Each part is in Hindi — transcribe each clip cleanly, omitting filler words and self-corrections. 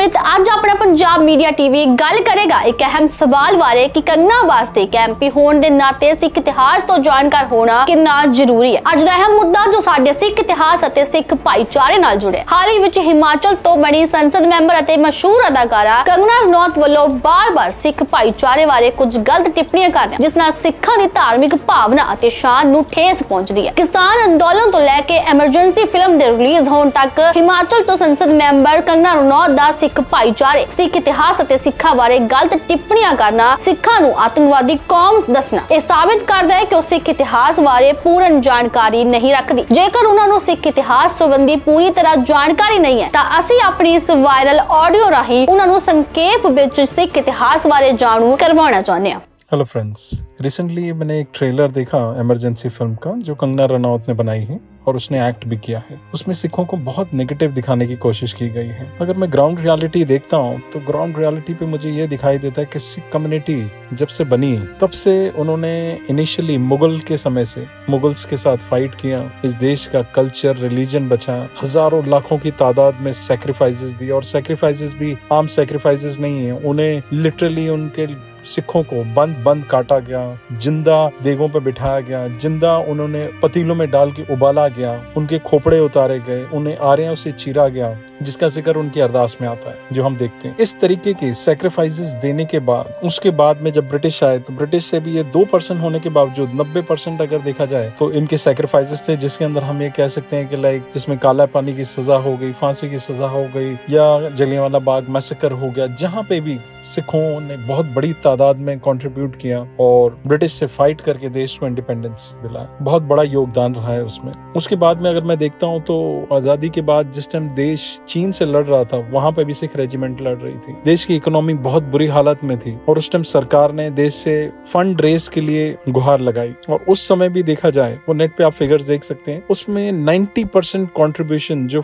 अमृत अज अपना पंजाब मीडिया टीवी गल करेगा एक अहम सवाल बारे कि कंगना वास्ते कैंपी होने के नाते सिख इतिहास तो जानकार होना कितना जरूरी है। अज दा अहम मुद्दा जो साडे सिख इतिहास अते सिख भाईचारे नाल जुड़े। हाल ही विच हिमाचल तो बनी संसद मैंबर अते मशहूर अदाकारा कंगना रनौत वालों बार-बार सिख भाईचारे बारे कुछ गलत टिप्पणियां कर रहे जिस नाल सिखां दी धार्मिक भावना अते शान नूं ठेस पहुंचदी है। किसान अंदोलन तो लैके एमरजेंसी फिल्म दे रिलीज होने तक हिमाचल तो संसद मैंबर कंगना रनौत दा सिख भाईचारे सिख इतिहास अते सिखां बारे गलत टिप्पणियां करना सिखां नूं आतंकवादी कौम दसना यह साबित करदा है कि सिख इतिहास बारे पूर्ण जानकारी नहीं रखती। जेकर उन्हां नूं सिख इतिहास संबंधी पूरी तरह जानकारी नहीं है तां असीं अपनी इस वायरल ऑडियो राही उन्हां नूं संक्षेप विच सिख इतिहास बारे जानू करवाना चाहते हैं। हेलो फ्रेंड्स, रिसेंटली मैंने एक ट्रेलर देखा इमरजेंसी फिल्म का जो कंगना रनौत ने बनाई है और उसने एक्ट भी किया है। उसमें सिखों को बहुत नेगेटिव दिखाने की कोशिश की गई है। अगर मैं ग्राउंड रियलिटी देखता हूँ तो ग्राउंड रियलिटी पे मुझे ये दिखाई देता है कि सिख कम्युनिटी जब से बनी तब से उन्होंने इनिशियली मुगल के समय से मुगल्स के साथ फाइट किया। इस देश का कल्चर रिलीजन बचा, हजारों लाखों की तादाद में सैक्रिफाइसेस दिए और सैक्रिफाइसेस भी आम सैक्रिफाइसेस नहीं है। उन्हें लिटरली उनके सिखों को बंद बंद काटा गया, जिंदा देगों पे बिठाया गया, जिंदा उन्होंने पतीलों में डाल के उबाला गया, उनके खोपड़े उतारे गए, उन्हें आरियों से चीरा गया, जिसका जिक्र उनकी अरदास में आता है जो हम देखते हैं। इस तरीके के सैक्रिफाइसेस देने के बाद उसके बाद में जब ब्रिटिश आए तो ब्रिटिश से भी ये 2% होने के बावजूद 90% अगर देखा जाए तो इनके सैक्रिफाइसेस थे, जिसके अंदर हम ये कह सकते हैं कि लाइक जिसमें काला पानी की सजा हो गई, फांसी की सजा हो गई या जलियांवाला बाग मैसेकर हो गया। जहाँ पे भी सिखों ने बहुत बड़ी तादाद में कंट्रीब्यूट किया और ब्रिटिश से फाइट करके देश को इंडिपेंडेंस दिलाया, बहुत बड़ा योगदान रहा है उसमें। उसके बाद में अगर मैं देखता हूँ तो आजादी के बाद जिस टाइम देश चीन से लड़ रहा था वहां पे भी सिख रेजिमेंट लड़ रही थी। देश की इकोनॉमी बहुत बुरी हालत में थी और उस टाइम सरकार ने देश से फंड रेज के लिए गुहार लगाई और उस समय भी देखा जाए वो नेट पे आप फिगर्स देख सकते हैं, उसमें 90% कॉन्ट्रीब्यूशन जो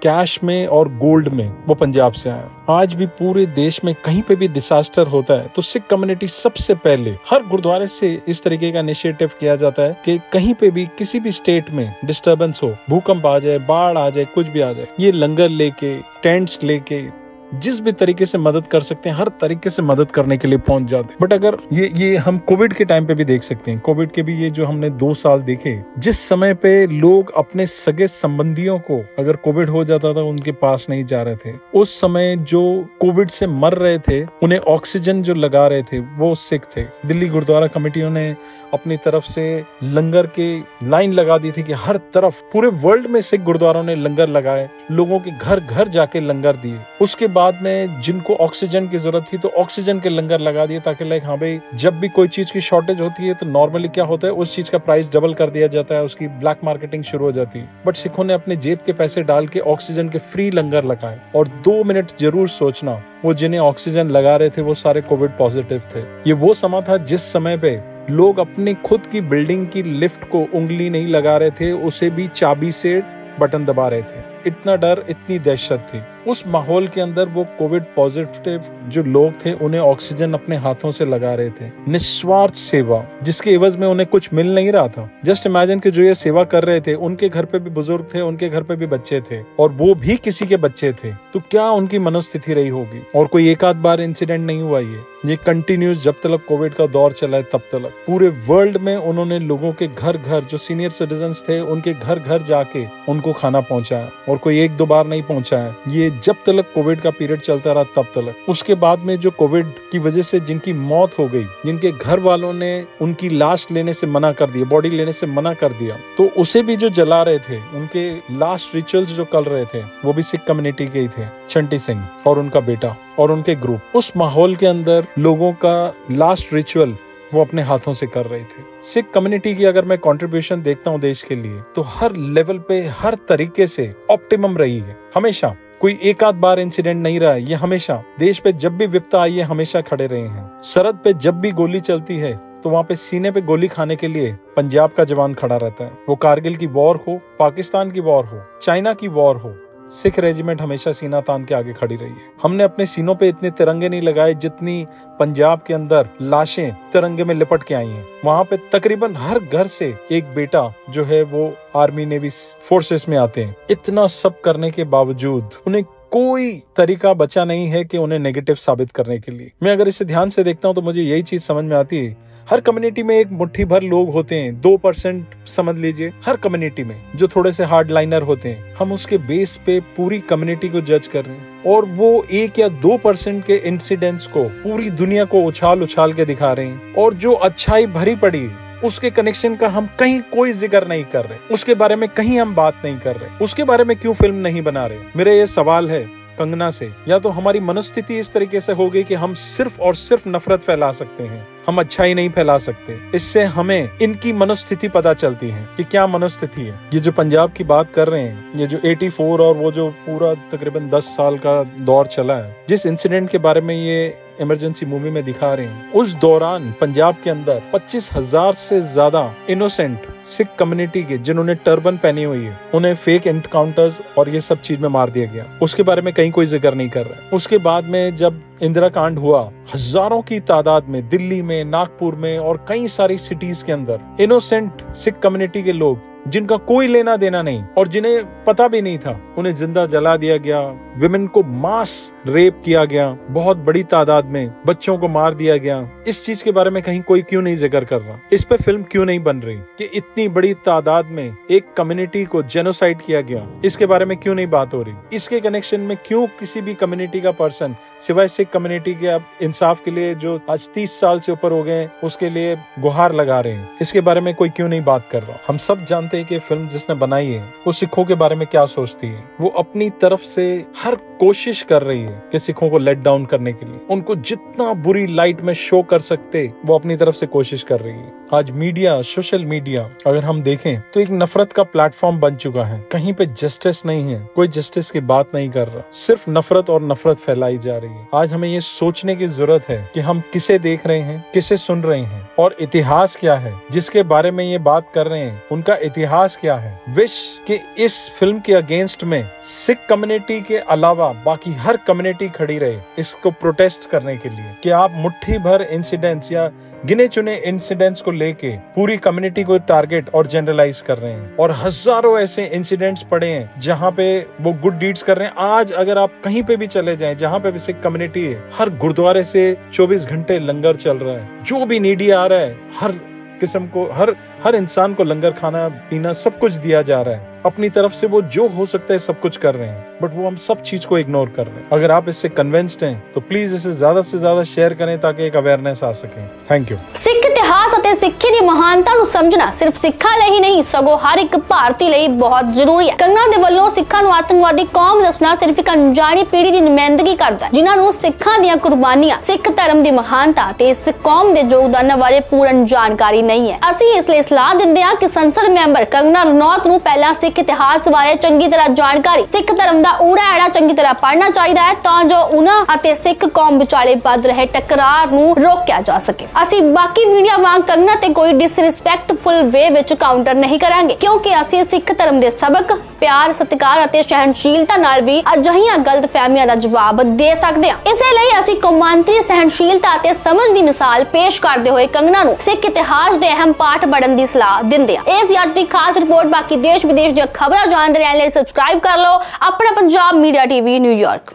कैश में और गोल्ड में वो पंजाब से आया। आज भी पूरे देश में कहीं पे भी डिसास्टर होता है तो सिख कम्युनिटी सबसे पहले हर गुरुद्वारे से इस तरीके का इनिशिएटिव किया जाता है कि कहीं पे भी किसी भी स्टेट में डिस्टर्बेंस हो, भूकंप आ जाए, बाढ़ आ जाए, कुछ भी आ जाए, ये लंगर लेके, टेंट्स लेके जिस भी तरीके से मदद कर सकते हैं हर तरीके से मदद करने के लिए पहुंच जाते हैं। बट अगर ये हम कोविड के टाइम पे भी देख सकते हैं, कोविड के भी ये जो हमने 2 साल देखे, जिस समय पे लोग अपने सगे संबंधियों को अगर कोविड हो जाता था उनके पास नहीं जा रहे थे, उस समय जो कोविड से मर रहे थे उन्हें ऑक्सीजन जो लगा रहे थे वो सिख थे। दिल्ली गुरुद्वारा कमेटियों ने अपनी तरफ से लंगर के लाइन लगा दी थी कि हर तरफ पूरे वर्ल्ड में सिख गुरुद्वारों ने लंगर लगाए, लोगों के घर घर जाके लंगर दिए। उसके बाद में जिनको ऑक्सीजन की जरूरत थी तो ऑक्सीजन के लंगर लगा दिए ताकि लाइक हाँ भाई जब भी कोई चीज की शॉर्टेज होती है तो नॉर्मली क्या होता है उस चीज का प्राइस डबल कर दिया जाता है, उसकी ब्लैक मार्केटिंग शुरू हो जाती है। बट सिखों ने अपने जेब के पैसे डाल के ऑक्सीजन के फ्री लंगर लगाए और 2 मिनट जरूर सोचना, वो जिन्हें ऑक्सीजन लगा रहे थे वो सारे कोविड पॉजिटिव थे। ये वो समय था जिस समय पे लोग अपनी खुद की बिल्डिंग की लिफ्ट को उंगली नहीं लगा रहे थे, उसे भी चाबी से बटन दबा रहे थे। इतना डर, इतनी दहशत थी। उस माहौल के अंदर वो कोविड पॉजिटिव जो लोग थे उन्हें ऑक्सीजन अपने हाथों से लगा रहे थे। निस्वार्थ सेवा जिसके एवज में उन्हें कुछ मिल नहीं रहा था। जस्ट इमेजिन कि जो ये सेवा कर रहे थे उनके घर पे भी बुजुर्ग थे, उनके घर पे भी बच्चे थे और वो भी किसी के बच्चे थे, तो क्या उनकी मनोस्थिति रही होगी। और कोई एक आध बार इंसिडेंट नहीं हुआ, ये कंटिन्यूस जब तक कोविड का दौर चला है तब तक पूरे वर्ल्ड में उन्होंने लोगों के घर घर जो सीनियर सिटीजन्स थे उनके घर घर जाके उनको खाना पहुंचाया और कोई 1-2 बार नहीं पहुंचाया। ये जब तक कोविड का पीरियड चलता रहा तब तक। उसके बाद में जो कोविड की वजह से जिनकी मौत हो गई, जिनके घर वालों ने उनकी लाश लेने से मना कर दिया, बॉडी लेने से मना कर दिया, तो उसे भी जो जला रहे थे, उनके लास्ट रिचुअल्स जो कर रहे थे वो भी सिख कम्युनिटी के ही थे। चंटी सिंह और उनका बेटा और उनके ग्रुप उस माहौल के अंदर लोगों का लास्ट रिचुअल वो अपने हाथों से कर रहे थे। सिख कम्युनिटी की अगर मैं कंट्रीब्यूशन देखता हूँ देश के लिए तो हर लेवल पे हर तरीके से ऑप्टिमम रही है। हमेशा कोई एक आध बार इंसिडेंट नहीं रहा है, ये हमेशा देश पे जब भी विपदा आई है हमेशा खड़े रहे हैं। सरहद पे जब भी गोली चलती है तो वहाँ पे सीने पे गोली खाने के लिए पंजाब का जवान खड़ा रहता है। वो कारगिल की वॉर हो, पाकिस्तान की वॉर हो, चाइना की वॉर हो, सिख रेजिमेंट हमेशा सीना तान के आगे खड़ी रही है। हमने अपने सीनों पे इतने तिरंगे नहीं लगाए जितनी पंजाब के अंदर लाशें तिरंगे में लिपट के आई हैं। वहाँ पे तकरीबन हर घर से एक बेटा जो है वो आर्मी नेवी फोर्सेस में आते हैं। इतना सब करने के बावजूद उन्हें कोई तरीका बचा नहीं है कि उन्हें नेगेटिव साबित करने के लिए। मैं अगर इसे ध्यान से देखता हूँ तो मुझे यही चीज समझ में आती है, हर कम्युनिटी में एक मुट्ठी भर लोग होते हैं, 2% समझ लीजिए, हर कम्युनिटी में जो थोड़े से हार्ड लाइनर होते हैं। हम उसके बेस पे पूरी कम्युनिटी को जज कर रहे हैं और वो 1 या 2% के इंसिडेंट्स को पूरी दुनिया को उछाल उछाल के दिखा रहे हैं। और जो अच्छाई भरी पड़ी है उसके कनेक्शन का हम कहीं कोई जिक्र नहीं कर रहे, उसके बारे में कहीं हम बात नहीं कर रहे, उसके बारे में क्यों फिल्म नहीं बना रहे। मेरा ये सवाल है कंगना से, या तो हमारी मनोस्थिति इस तरीके से हो गई कि हम सिर्फ और सिर्फ नफरत फैला सकते हैं, हम अच्छाई नहीं फैला सकते। इससे हमें इनकी मनोस्थिति पता चलती है कि क्या मनोस्थिति है। ये जो पंजाब की बात कर रहे हैं, ये जो 84 और वो जो पूरा तकरीबन 10 साल का दौर चला है, जिस इंसिडेंट के बारे में ये इमरजेंसी मूवी में दिखा रहे हैं, उस दौरान पंजाब के अंदर 25,000 से ज्यादा इनोसेंट सिख कम्युनिटी के जिन्होंने टर्बन पहनी हुई है, उन्हें फेक एनकाउंटर्स और ये सब चीज में मार दिया गया। उसके बारे में कहीं कोई जिक्र नहीं कर रहा है। उसके बाद में जब इंदिरा कांड हुआ, हजारों की तादाद में दिल्ली में, नागपुर में और कई सारी सिटीज के अंदर इनोसेंट सिख कम्युनिटी के लोग जिनका कोई लेना देना नहीं और जिन्हें पता भी नहीं था, उन्हें जिंदा जला दिया गया। विमेन को मास रेप किया गया, बहुत बड़ी तादाद में बच्चों को मार दिया गया। इस चीज के बारे में कहीं कोई क्यों नहीं जिक्र कर रहा? इस पे फिल्म क्यों नहीं बन रही कि इतनी बड़ी तादाद में एक कम्युनिटी को जेनोसाइड किया गया? इसके बारे में क्यों नहीं बात हो रही? इसके कनेक्शन में क्यों किसी भी कम्युनिटी का पर्सन सिवाय सिख कम्युनिटी के अब इंसाफ के लिए जो आज 30 साल से ऊपर हो गए उसके लिए गुहार लगा रहे हैं, इसके बारे में कोई क्यों नहीं बात कर रहा? हम सब जानते हैं कि फिल्म जिसने बनाई है वो सिखों के बारे में क्या सोचती है। वो अपनी तरफ से हर कोशिश कर रही है कि सिखों को लेट डाउन करने के लिए, उनको जितना बुरी लाइट में शो कर सकते वो अपनी तरफ से कोशिश कर रही है। आज मीडिया, सोशल मीडिया अगर हम देखें तो एक नफरत का प्लेटफॉर्म बन चुका है। कहीं पे जस्टिस नहीं है, कोई जस्टिस की बात नहीं कर रहा, सिर्फ नफरत और नफरत फैलाई जा रही है। आज हमें ये सोचने की जरूरत है कि हम किसे देख रहे हैं, किसे सुन रहे हैं और इतिहास क्या है जिसके बारे में ये बात कर रहे हैं, उनका इतिहास क्या है। विश कि इस फिल्म के अगेंस्ट में सिख कम्युनिटी के अलावा बाकी हर कम्युनिटी खड़ी रहे इसको प्रोटेस्ट करने के लिए कि आप मुट्ठी भर इंसिडेंट्स या गिने चुने इंसिडेंट्स को लेके पूरी कम्युनिटी को टारगेट और जनरलाइज कर रहे हैं। और हजारों ऐसे इंसिडेंट्स पड़े हैं जहां पे वो गुड डीड्स कर रहे हैं। आज अगर आप कहीं पे भी चले जाएं जहां पे भी सिख कम्युनिटी है, हर गुरुद्वारे से 24 घंटे लंगर चल रहा है। जो भी नीडी आ रहा है, हर किस्म को, हर इंसान को लंगर खाना पीना सब कुछ दिया जा रहा है। अपनी तरफ से वो जो हो सकता है सब कुछ कर रहे हैं, बट वो हम सब चीज को इग्नोर कर रहे हैं। अगर आप इससे कन्विंस्ड हैं तो प्लीज इसे ज्यादा से ज्यादा शेयर करें ताकि एक अवेयरनेस आ सके। Thank you. सिख इतिहास ਅਤੇ ਸਿੱਖੀ ਦੀ ਮਹਾਨਤਾ ਨੂੰ ਸਮਝਣਾ ਸਿਰਫ ਸਿੱਖਾਂ ਲਈ ਹੀ ਨਹੀਂ ਸਗੋਂ ਹਰ ਇੱਕ ਭਾਰਤੀ ਲਈ ਬਹੁਤ ਜ਼ਰੂਰੀ ਹੈ। ਕੰਗਨਾ ਦੇ ਵੱਲੋਂ ਸਿੱਖਾਂ ਨੂੰ ਆਤੰਕਵਾਦੀ ਕੌਮ ਦੱਸਣਾ ਸਿਰਫ ਇੱਕ ਅਣਜਾਣੀ ਪੀੜ੍ਹੀ ਦੀ ਨੁਮਾਇੰਦਗੀ ਕਰਦਾ ਹੈ, ਜਿਨ੍ਹਾਂ ਨੂੰ ਸਿੱਖਾਂ ਦੀਆਂ ਕੁਰਬਾਨੀਆਂ, ਸਿੱਖ ਧਰਮ ਦੀ ਮਹਾਨਤਾ ਤੇ ਇਸ ਕੌਮ ਦੇ ਯੋਗਦਾਨਾਂ ਬਾਰੇ ਪੂਰਨ ਜਾਣਕਾਰੀ ਨਹੀਂ ਹੈ। ਅਸੀਂ ਇਸ ਲਈ ਸਲਾਹ ਦਿੰਦੇ ਹਾਂ ਕਿ ਸੰਸਦ ਮੈਂਬਰ ਕੰਗਨਾ ਰਣੌਤ ਨੂੰ ਪਹਿਲਾਂ ਸਿੱਖ ਇਤਿਹਾਸ ਬਾਰੇ ਚੰਗੀ ਤਰ੍ਹਾਂ ਜਾਣਕਾਰੀ, ਸਿੱਖ ਧਰਮ ਦਾ ਊੜਾ ਐੜਾ ਚੰਗੀ ਤਰ੍ਹਾਂ ਪੜ੍ਹਨਾ ਚਾਹੀਦਾ ਹੈ ਤਾਂ ਜੋ ਉਹਨਾਂ ਅਤੇ ਸਿੱਖ ਕੌਮ ਵਿਚਾਲੇ ਵੱਧ ਰਹੇ ਟਕਰਾਰ ਨੂੰ ਰੋਕਿਆ ਜਾ ਸਕੇ। ਅਸੀਂ ਬਾਕੀ ਵੀਡੀਓ ਵਾਂਗ ਕੰਗਨਾ ਤੇ ਕੋਈ ਡਿਸਰਿਸਪੈਕਟਫੁਲ ਵੇ ਵਿੱਚ ਕਾਊਂਟਰ ਨਹੀਂ ਕਰਾਂਗੇ, ਕਿਉਂਕਿ ਅਸੀਂ ਸਿੱਖ ਧਰਮ ਦੇ ਸਬਕ, ਪਿਆਰ, ਸਤਿਕਾਰ ਅਤੇ ਸਹਿਣਸ਼ੀਲਤਾ ਨਾਲ ਵੀ ਅਜਿਹੀਆਂ ਗਲਤਫਹਿਮੀਆਂ ਦਾ ਜਵਾਬ ਦੇ ਸਕਦੇ ਹਾਂ। ਇਸੇ ਲਈ ਅਸੀਂ ਕੌਮਾਂਤਰੀ ਸਹਿਣਸ਼ੀਲਤਾ ਅਤੇ ਸਮਝ ਦੀ ਮਿਸਾਲ ਪੇਸ਼ ਕਰਦੇ ਹੋਏ ਕੰਗਨਾ ਨੂੰ ਸਿੱਖ ਇਤਿਹਾਸ ਦੇ ਅਹਿਮ ਪਾਠ ਪੜ੍ਹਨ ਦੀ ਸਲਾਹ ਦਿੰਦੇ ਹਾਂ। ਇਹ ਸੀ ਅੱਜ ਦੀ ਖਾਸ ਰਿਪੋਰਟ। ਬਾਕੀ ਦੇਸ਼ ਵਿਦੇਸ਼ ਦੀਆਂ ਖਬਰਾਂ ਜਾਣਦੇ ਰਹਿਣ ਲਈ ਸਬਸਕ੍ਰਾਈਬ ਕਰ ਲਓ ਆਪਣਾ ਪੰਜਾਬ ਮੀਡੀਆ ਟੀਵੀ ਨਿਊਯਾਰਕ।